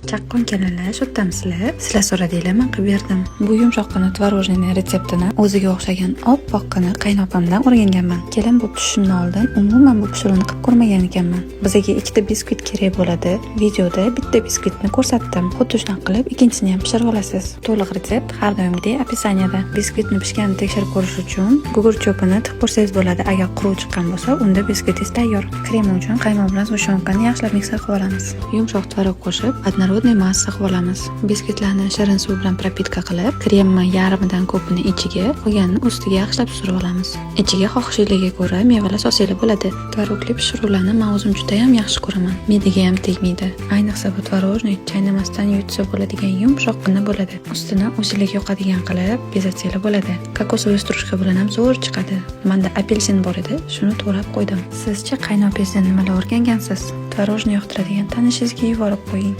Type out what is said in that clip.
Chaqqon kelinlar, shodamsizlar? Sizlar so'radinglar, men qilib berdim. Bu yumshoqqina tvorojniy retseptini o'ziga o'xshagan oppoqqina qaynopamdan o'rganganman. Kelin bo'lib tushishimdan oldin umuman bu pishiruvni qilib ko'rmagan ekanman. Bizga ikkita biskvit kerak bo'ladi. Videoda bitta biskvitni ko'rsatdim. Xuddi shunaqa qilib ikkinchisini ham pishirib olasiz. To'liq retsept har doimgidek opisaniyada. Biskvitni pishganini tekshirib ko'rish uchun gugurt cho'pini tiqib ko'rsangiz bo'ladi. Agar quruq chiqqan bo'lsa, unda biskvitingiz tayyor. Krem uchun qaymoq bilan zg'ushankani yaxshilab mikser qilib olamiz. Yumshoq tvorog qo'shib, однородный massa qilib olamiz. Biskvitlarni shirin suv bilan propitka qilib, kremni yarmidan ko'pini ichiga, qolganini ustiga yaxshilab surib olamiz. Ichiga xohishingizga ko'ra mevalar solsangiz bo'ladi. Tvorogli pishiruvlarni men o'zim juda ham yaxshi ko'raman. Me'daga ham tegmaydi. Ayniqsa bu tvorojniy chaynamasdan yutsa bo'ladigan yumshoqqina bo'ladi. Ustini o'zingizga yoqadigan qilib bezatsangiz bo'ladi. Kokosovый strujka bilan ham zo'r chiqadi. Menda apelsin bor edi, shuni to'g'rab qo'ydim. Sizchi qaynopangizdan nimalar o'rgangansiz? Tvorojniy yoqtiradigan tanishingizga yuborib qo'ying.